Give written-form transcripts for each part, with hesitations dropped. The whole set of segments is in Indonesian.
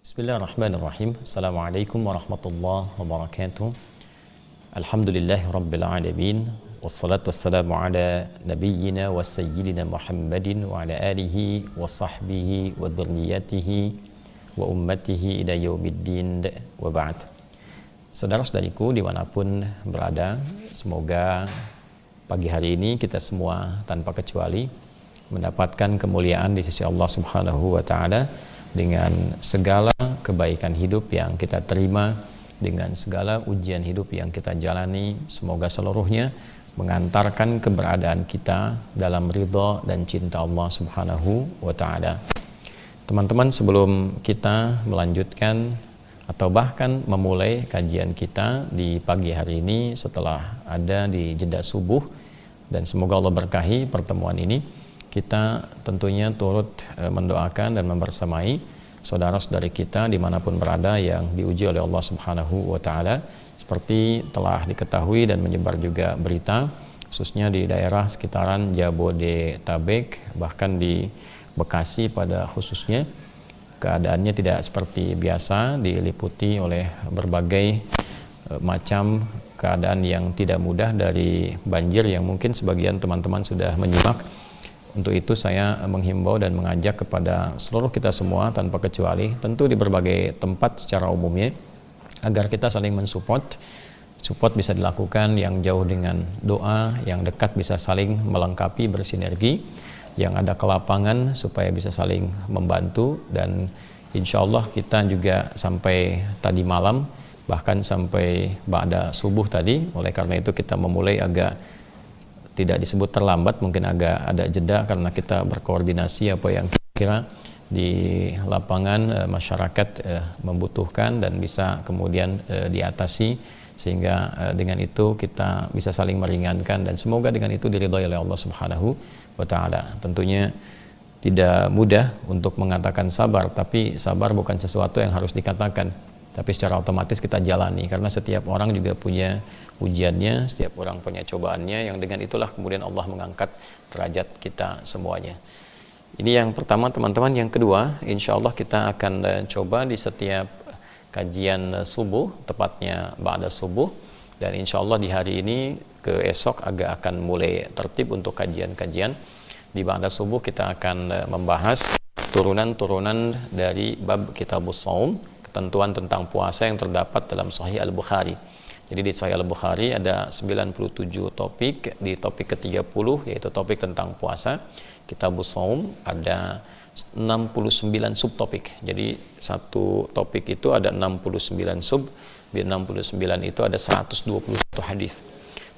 Bismillahirrahmanirrahim. Assalamualaikum warahmatullahi wabarakatuh. Alhamdulillahi rabbil alamin. Wassalatu wassalamu ala nabiyyina wa sayyidina Muhammadin wa ala alihi wa sahbihi wa dhurriyyatihi wa ummatihi ila yaumiddin wa ba'd. Saudara-saudariku dimanapun berada, semoga pagi hari ini kita semua tanpa kecuali mendapatkan kemuliaan di sisi Allah Subhanahu wa Ta'ala dengan segala kebaikan hidup yang kita terima, dengan segala ujian hidup yang kita jalani. Semoga seluruhnya mengantarkan keberadaan kita dalam ridha dan cinta Allah Subhanahu wa Ta'ala. Teman-teman, sebelum kita melanjutkan atau bahkan memulai kajian kita di pagi hari ini setelah ada di jeda subuh, dan semoga Allah berkahi pertemuan ini, kita tentunya turut mendoakan dan membersamai saudara-saudari kita dimanapun berada yang diuji oleh Allah Subhanahu wa Ta'ala. Seperti telah diketahui dan menyebar juga berita, khususnya di daerah sekitaran Jabodetabek, bahkan di Bekasi pada khususnya, keadaannya tidak seperti biasa, diliputi oleh berbagai macam keadaan yang tidak mudah, dari banjir yang mungkin sebagian teman-teman sudah menyimak. Untuk itu saya menghimbau dan mengajak kepada seluruh kita semua tanpa kecuali, tentu di berbagai tempat secara umumnya, agar kita saling mensupport. Support bisa dilakukan yang jauh dengan doa, yang dekat bisa saling melengkapi, bersinergi, yang ada ke lapangan supaya bisa saling membantu. Dan insya Allah kita juga sampai tadi malam, bahkan sampai ba'da subuh tadi. Oleh karena itu kita memulai agak tidak disebut terlambat, mungkin agak ada jeda karena kita berkoordinasi apa yang kira di lapangan masyarakat membutuhkan dan bisa kemudian diatasi, sehingga dengan itu kita bisa saling meringankan, dan semoga dengan itu diridhai oleh Allah Subhanahu wa Ta'ala. Tentunya tidak mudah untuk mengatakan sabar, tapi sabar bukan sesuatu yang harus dikatakan, tapi secara otomatis kita jalani, karena setiap orang juga punya ujiannya, setiap orang punya cobaannya, yang dengan itulah kemudian Allah mengangkat derajat kita semuanya. Ini yang pertama teman-teman. Yang kedua, insya Allah kita akan coba di setiap kajian subuh, tepatnya ba'da subuh, dan insya Allah di hari ini ke esok agak akan mulai tertib untuk kajian-kajian. Di ba'da subuh kita akan membahas turunan-turunan dari bab Kitabus Shaum, ketentuan tentang puasa yang terdapat dalam Sahih Al-Bukhari. Jadi di Sahih Al-Bukhari ada 97 topik, di topik ke-30 yaitu topik tentang puasa, Kitabus Shaum ada 69 subtopik. Jadi satu topik itu ada 69 sub, di 69 itu ada 121 hadis.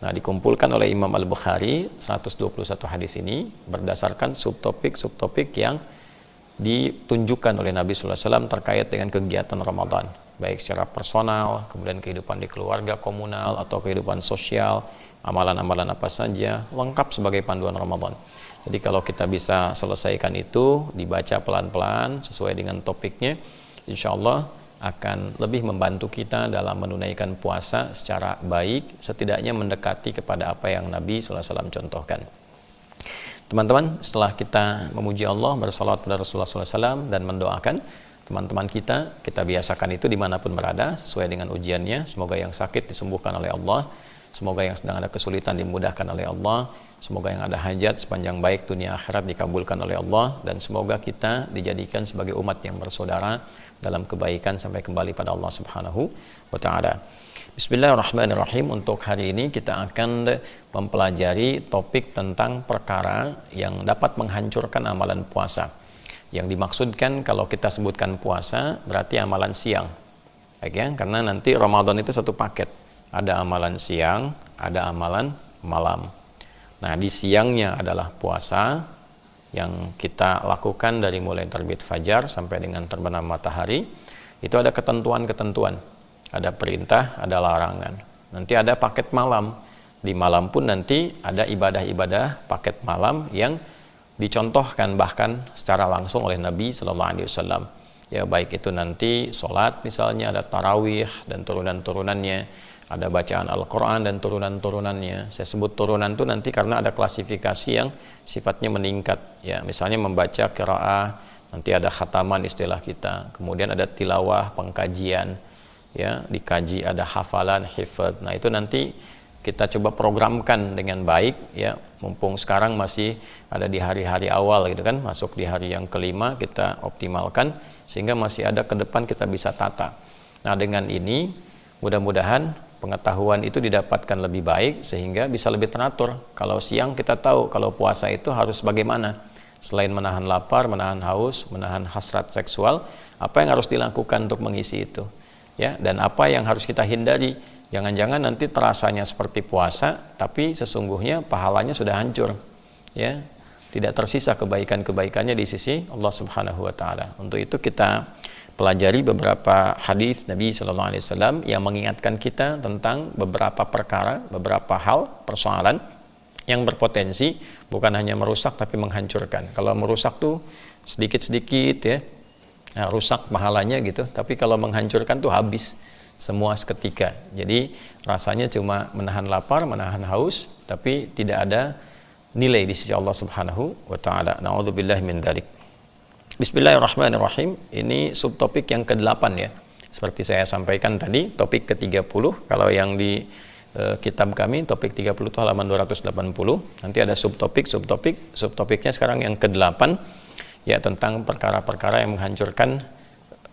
Nah, dikumpulkan oleh Imam Al-Bukhari 121 hadis ini berdasarkan subtopik-subtopik yang ditunjukkan oleh Nabi sallallahu alaihi wasallam terkait dengan kegiatan Ramadan, baik secara personal, kemudian kehidupan di keluarga, komunal, atau kehidupan sosial, amalan-amalan apa saja, lengkap sebagai panduan Ramadan. Jadi kalau kita bisa selesaikan itu, dibaca pelan-pelan sesuai dengan topiknya, insya Allah akan lebih membantu kita dalam menunaikan puasa secara baik, setidaknya mendekati kepada apa yang Nabi sallallahu alaihi wasallam contohkan. Teman-teman, setelah kita memuji Allah, bersalawat pada Rasulullah SAW, dan mendoakan teman-teman kita biasakan itu dimanapun berada, sesuai dengan ujiannya. Semoga yang sakit disembuhkan oleh Allah, semoga yang sedang ada kesulitan dimudahkan oleh Allah, semoga yang ada hajat sepanjang baik dunia akhirat dikabulkan oleh Allah, dan semoga kita dijadikan sebagai umat yang bersaudara dalam kebaikan sampai kembali pada Allah Subhanahu wa Ta'ala. Bismillahirrahmanirrahim. Untuk hari ini kita akan mempelajari topik tentang perkara yang dapat menghancurkan amalan puasa. Yang dimaksudkan kalau kita sebutkan puasa berarti amalan siang, baik ya? Karena nanti Ramadan itu satu paket, ada amalan siang, ada amalan malam. Nah, di siangnya adalah puasa yang kita lakukan dari mulai terbit fajar sampai dengan terbenam matahari. Itu ada ketentuan-ketentuan, ada perintah, ada larangan. Nanti ada paket malam. Di malam pun nanti ada ibadah-ibadah paket malam yang dicontohkan bahkan secara langsung oleh Nabi Sallallahu Alaihi Wasallam. Ya, baik itu nanti sholat misalnya, ada tarawih dan turunan-turunannya, ada bacaan Al-Quran dan turunan-turunannya. Saya sebut turunan itu nanti karena ada klasifikasi yang sifatnya meningkat. Ya, misalnya membaca qiraah nanti ada khataman istilah kita, kemudian ada tilawah, pengkajian, ya, dikaji, ada hafalan, hifdz. Nah, itu nanti kita coba programkan dengan baik, ya, mumpung sekarang masih ada di hari-hari awal gitu kan, masuk di hari yang kelima, kita optimalkan sehingga masih ada ke depan kita bisa tata. Nah, dengan ini mudah-mudahan pengetahuan itu didapatkan lebih baik sehingga bisa lebih teratur. Kalau siang kita tahu kalau puasa itu harus bagaimana, selain menahan lapar, menahan haus, menahan hasrat seksual, apa yang harus dilakukan untuk mengisi itu, ya, dan apa yang harus kita hindari. Jangan-jangan nanti terasanya seperti puasa tapi sesungguhnya pahalanya sudah hancur, ya, tidak tersisa kebaikan-kebaikannya di sisi Allah Subhanahu wa taala. Untuk itu kita pelajari beberapa hadis Nabi Sallallahu Alaihi Wasallam yang mengingatkan kita tentang beberapa perkara, beberapa hal, persoalan yang berpotensi bukan hanya merusak tapi menghancurkan. Kalau merusak tuh sedikit-sedikit, ya, nah, rusak pahalanya gitu. Tapi kalau menghancurkan tuh habis semua seketika. Jadi rasanya cuma menahan lapar, menahan haus, tapi tidak ada nilai di sisi Allah Subhanahu wa taala. Na'udzubillahi min dzalik. Bismillahirrahmanirrahim. Ini subtopik yang ke-8, ya. Seperti saya sampaikan tadi, topik ke-30. Kalau yang di kitab kami, topik 30 itu halaman 280. Nanti ada subtopiknya sekarang yang ke-8, ya, tentang perkara-perkara yang menghancurkan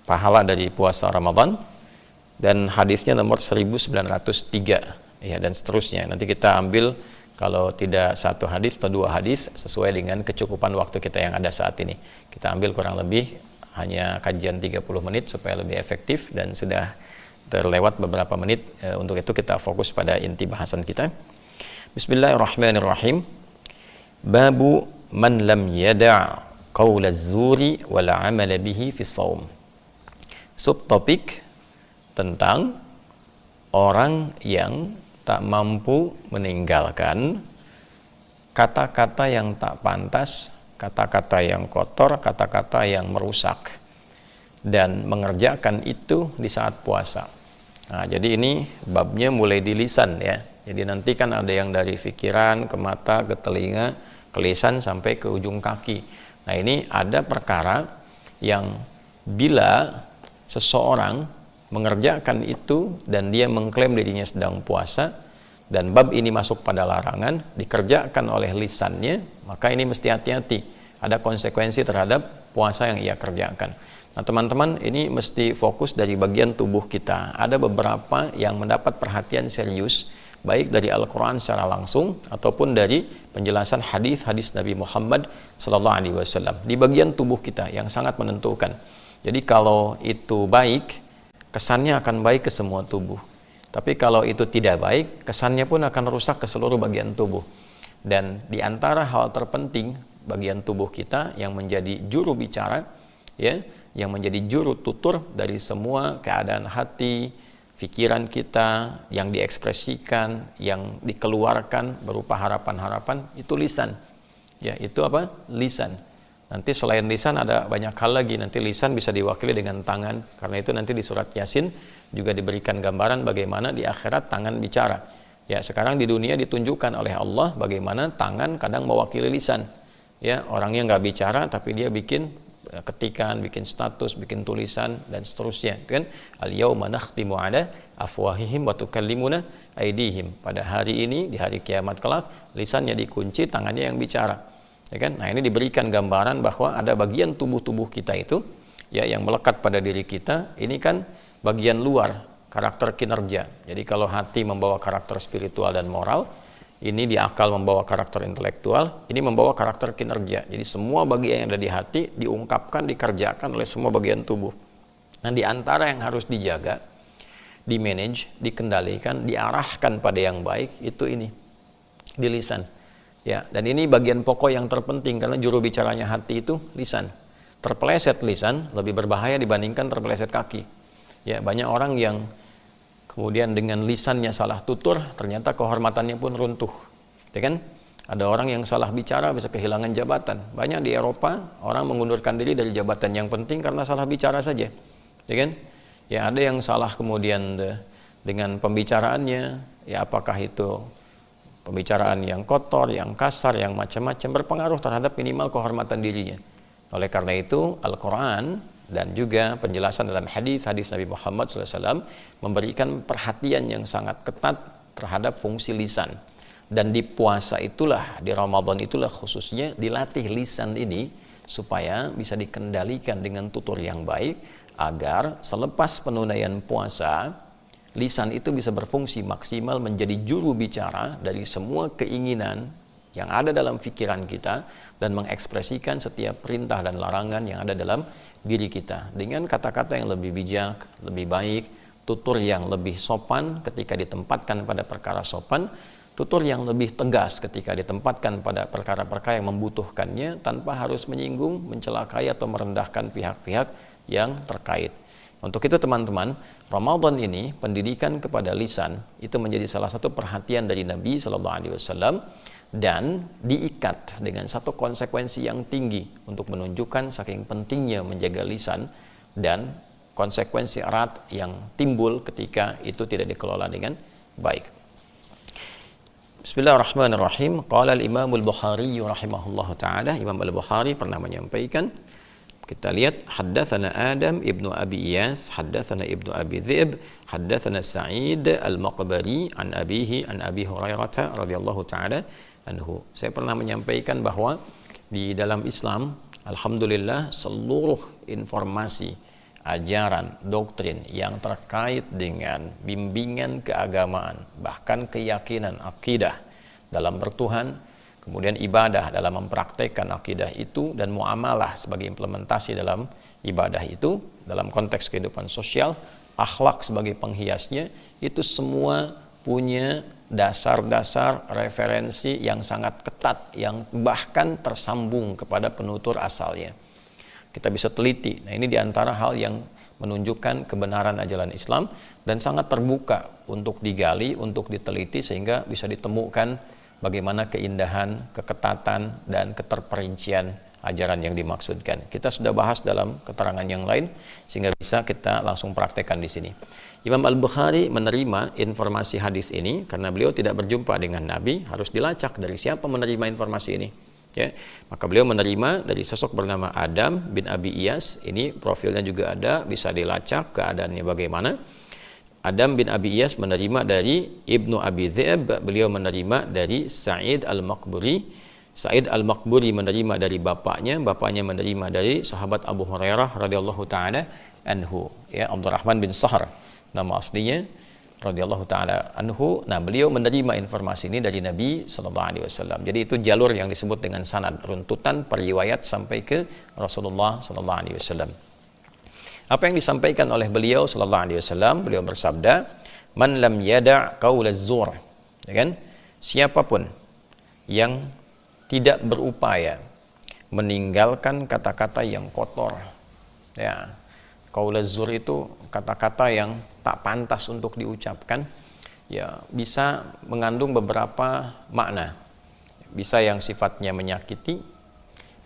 pahala dari puasa Ramadan. Dan hadisnya nomor 1903, ya, dan seterusnya. Nanti kita ambil kalau tidak satu hadis atau dua hadis sesuai dengan kecukupan waktu kita yang ada saat ini. Kita ambil kurang lebih hanya kajian 30 menit supaya lebih efektif dan sudah terlewat beberapa menit. Untuk itu kita fokus pada inti bahasan kita. Bismillahirrahmanirrahim. Babu man lam yada' qaula az-zuri wal 'amala bihi fi shaum. Subtopik tentang orang yang tak mampu meninggalkan kata-kata yang tak pantas, kata-kata yang kotor, kata-kata yang merusak, dan mengerjakan itu di saat puasa. Nah, jadi ini babnya mulai di lisan, ya. Jadi nanti kan ada yang dari pikiran ke mata, ke telinga, ke lisan sampai ke ujung kaki. Nah, ini ada perkara yang bila seseorang mengerjakan itu dan dia mengklaim dirinya sedang puasa dan bab ini masuk pada larangan dikerjakan oleh lisannya, maka ini mesti hati-hati, ada konsekuensi terhadap puasa yang ia kerjakan. Nah, teman-teman, ini mesti fokus dari bagian tubuh kita. Ada beberapa yang mendapat perhatian serius baik dari Al-Quran secara langsung ataupun dari penjelasan hadis-hadis Nabi Muhammad SAW di bagian tubuh kita yang sangat menentukan. Jadi kalau itu baik, kesannya akan baik ke semua tubuh. Tapi kalau itu tidak baik, kesannya pun akan rusak ke seluruh bagian tubuh. Dan di antara hal terpenting bagian tubuh kita yang menjadi juru bicara, ya, yang menjadi juru tutur dari semua keadaan hati, pikiran kita yang diekspresikan, yang dikeluarkan berupa harapan-harapan, itu lisan. Ya, itu apa? Lisan. Nanti selain lisan ada banyak hal lagi. Nanti lisan bisa diwakili dengan tangan. Karena itu nanti di surat Yasin juga diberikan gambaran bagaimana di akhirat tangan bicara. Ya, sekarang di dunia ditunjukkan oleh Allah bagaimana tangan kadang mewakili lisan. Ya, orangnya nggak bicara tapi dia bikin ketikan, bikin status, bikin tulisan dan seterusnya. Kan? Al-yauma nakhtimu ala afwahihim wa tukallimuna aydihim. Pada hari ini di hari kiamat kelak lisannya dikunci, tangannya yang bicara. Ya kan? Nah, ini diberikan gambaran bahwa ada bagian tubuh-tubuh kita itu, ya, yang melekat pada diri kita. Ini kan bagian luar, karakter kinerja. Jadi kalau hati membawa karakter spiritual dan moral, ini di akal membawa karakter intelektual, ini membawa karakter kinerja. Jadi semua bagian yang ada di hati diungkapkan, dikerjakan oleh semua bagian tubuh. Nah, di antara yang harus dijaga, dimanage, dikendalikan, diarahkan pada yang baik, itu ini, di lisan. Ya, dan ini bagian pokok yang terpenting karena juru bicaranya hati itu lisan. Terpeleset lisan lebih berbahaya dibandingkan terpeleset kaki. Ya, banyak orang yang kemudian dengan lisannya salah tutur, ternyata kehormatannya pun runtuh. Ya kan? Ada orang yang salah bicara bisa kehilangan jabatan. Banyak di Eropa orang mengundurkan diri dari jabatan yang penting karena salah bicara saja. Ya kan? Ya, ada yang salah kemudian dengan pembicaraannya, ya, apakah itu pembicaraan yang kotor, yang kasar, yang macam-macam, berpengaruh terhadap minimal kehormatan dirinya. Oleh karena itu Al-Quran dan juga penjelasan dalam hadis-hadis Nabi Muhammad SAW memberikan perhatian yang sangat ketat terhadap fungsi lisan. Dan di puasa itulah, di Ramadan itulah khususnya dilatih lisan ini supaya bisa dikendalikan dengan tutur yang baik, agar selepas penunaian puasa lisan itu bisa berfungsi maksimal menjadi juru bicara dari semua keinginan yang ada dalam pikiran kita dan mengekspresikan setiap perintah dan larangan yang ada dalam diri kita dengan kata-kata yang lebih bijak, lebih baik, tutur yang lebih sopan ketika ditempatkan pada perkara sopan, tutur yang lebih tegas ketika ditempatkan pada perkara-perkara yang membutuhkannya tanpa harus menyinggung, mencelakai atau merendahkan pihak-pihak yang terkait. Untuk itu teman-teman, Ramadan ini pendidikan kepada lisan itu menjadi salah satu perhatian dari Nabi SAW dan diikat dengan satu konsekuensi yang tinggi untuk menunjukkan saking pentingnya menjaga lisan dan konsekuensi erat yang timbul ketika itu tidak dikelola dengan baik. Bismillahirrahmanirrahim. Qala al-Imam al-Bukhari rahimahullahu taala, Imam Al-Bukhari pernah menyampaikan, kita lihat, haddatsana Adam ibnu Abi Iyas, haddatsana ibnu Abi Dhi'b, haddatsana Sa'id al-Maqbari an abihi an Abi Hurairah radhiyallahu taala anhu. Saya pernah menyampaikan bahwa di dalam Islam, alhamdulillah, seluruh informasi, ajaran, doktrin yang terkait dengan bimbingan keagamaan, bahkan keyakinan akidah dalam bertuhan, kemudian ibadah dalam mempraktekkan akidah itu, dan muamalah sebagai implementasi dalam ibadah itu, dalam konteks kehidupan sosial, akhlak sebagai penghiasnya, itu semua punya dasar-dasar referensi yang sangat ketat, yang bahkan tersambung kepada penutur asalnya. Kita bisa teliti. Nah, ini diantara hal yang menunjukkan kebenaran ajaran Islam dan sangat terbuka untuk digali, untuk diteliti, sehingga bisa ditemukan bagaimana keindahan, keketatan, dan keterperincian ajaran yang dimaksudkan. Kita sudah bahas dalam keterangan yang lain, sehingga bisa kita langsung praktekkan di sini. Imam Al-Bukhari menerima informasi hadis ini karena beliau tidak berjumpa dengan Nabi, harus dilacak dari siapa menerima informasi ini. Ya, maka beliau menerima dari sosok bernama Adam bin Abi Iyas. Ini profilnya juga ada, bisa dilacak keadaannya bagaimana. Adam bin Abi Iyas menerima dari Ibnu Abi Dhi'b, beliau menerima dari Sa'id al-Maqburi. Sa'id al-Maqburi menerima dari bapaknya menerima dari sahabat Abu Hurairah radhiyallahu taala anhu, ya, Abdurrahman bin Sahr nama aslinya radhiyallahu taala anhu. Nah, beliau menerima informasi ini dari Nabi sallallahu alaihi wasallam. Jadi itu jalur yang disebut dengan sanad, runtutan periwayat sampai ke Rasulullah sallallahu alaihi wasallam. Apa yang disampaikan oleh beliau sallallahu alaihi wasallam? Beliau bersabda, "Man lam yada' qaulaz zur." Ya kan? Siapapun yang tidak berupaya meninggalkan kata-kata yang kotor. Ya. Qaulaz zur itu kata-kata yang tak pantas untuk diucapkan, ya, bisa mengandung beberapa makna. Bisa yang sifatnya menyakiti,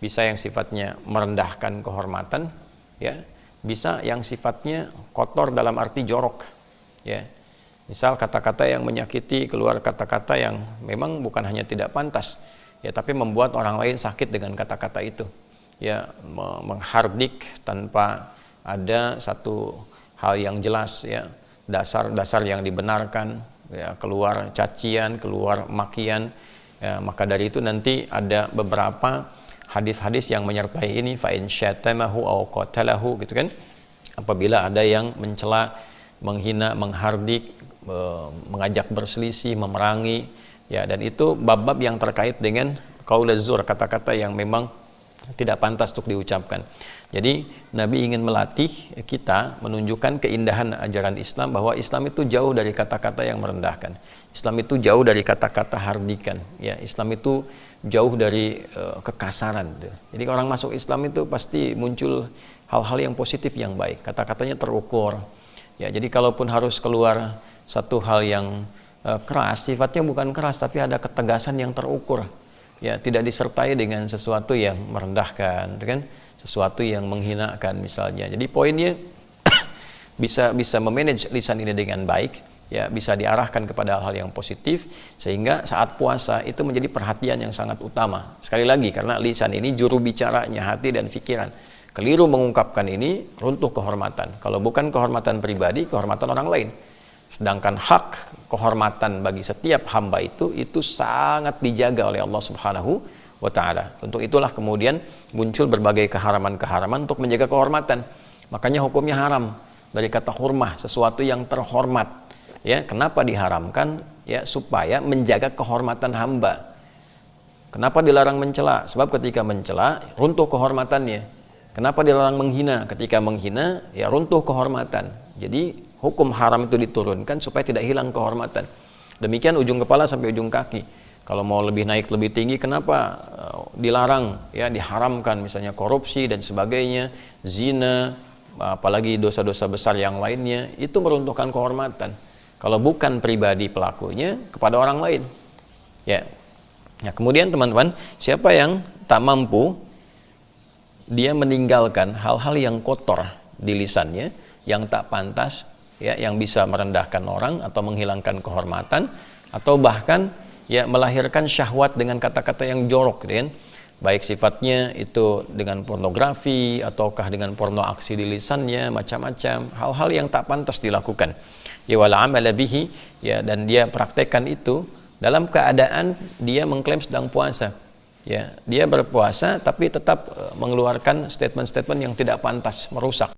bisa yang sifatnya merendahkan kehormatan, ya, bisa yang sifatnya kotor dalam arti jorok, ya. Misal kata-kata yang menyakiti, keluar kata-kata yang memang bukan hanya tidak pantas, ya, tapi membuat orang lain sakit dengan kata-kata itu, ya, menghardik tanpa ada satu hal yang jelas, ya, dasar-dasar yang dibenarkan, ya, keluar cacian, keluar makian, ya, maka dari itu nanti ada beberapa hadis-hadis yang menyertai ini, fa in syatamahu aw qatalahu, gitu kan, apabila ada yang mencela, menghina, menghardik, mengajak berselisih, memerangi, ya, dan itu bab-bab yang terkait dengan qaulaz zur, kata-kata yang memang tidak pantas untuk diucapkan. Jadi Nabi ingin melatih kita, menunjukkan keindahan ajaran Islam, bahwa Islam itu jauh dari kata-kata yang merendahkan. Islam itu jauh dari kata-kata hardikan. Ya, Islam itu jauh dari kekasaran. Jadi orang masuk Islam itu pasti muncul hal-hal yang positif, yang baik. Kata-katanya terukur. Ya, jadi kalaupun harus keluar satu hal yang keras, sifatnya bukan keras, tapi ada ketegasan yang terukur. Ya, tidak disertai dengan sesuatu yang merendahkan, kan? Sesuatu yang menghinakan misalnya. Jadi poinnya bisa memanage lisan ini dengan baik, ya bisa diarahkan kepada hal yang positif, sehingga saat puasa itu menjadi perhatian yang sangat utama. Sekali lagi, karena lisan ini juru bicaranya hati dan pikiran. Keliru mengungkapkan ini, runtuh kehormatan. Kalau bukan kehormatan pribadi, kehormatan orang lain. Sedangkan hak kehormatan bagi setiap hamba itu sangat dijaga oleh Allah Subhanahu wa ta'ala. Untuk itulah kemudian muncul berbagai keharaman-keharaman untuk menjaga kehormatan. Makanya hukumnya haram. Dari kata hurmah, sesuatu yang terhormat. Ya, kenapa diharamkan? Ya, supaya menjaga kehormatan hamba. Kenapa dilarang mencela? Sebab ketika mencela, runtuh kehormatannya. Kenapa dilarang menghina? Ketika menghina, ya runtuh kehormatan. Jadi hukum haram itu diturunkan supaya tidak hilang kehormatan. Demikian ujung kepala sampai ujung kaki. Kalau mau lebih naik lebih tinggi, kenapa dilarang? Ya, diharamkan misalnya korupsi dan sebagainya, zina, apalagi dosa-dosa besar yang lainnya, itu meruntuhkan kehormatan. Kalau bukan pribadi pelakunya, kepada orang lain. Ya. Nah, kemudian teman-teman, siapa yang tak mampu, dia meninggalkan hal-hal yang kotor di lisannya, yang tak pantas, ya, yang bisa merendahkan orang atau menghilangkan kehormatan, atau bahkan ya melahirkan syahwat dengan kata-kata yang jorok, gitu kan? Baik sifatnya itu dengan pornografi ataukah dengan porno aksi di lisannya, macam-macam hal-hal yang tak pantas dilakukan. Ya wala amala bihi, ya, dan dia praktekkan itu dalam keadaan dia mengklaim sedang puasa. Ya, dia berpuasa tapi tetap mengeluarkan statement-statement yang tidak pantas, merusak.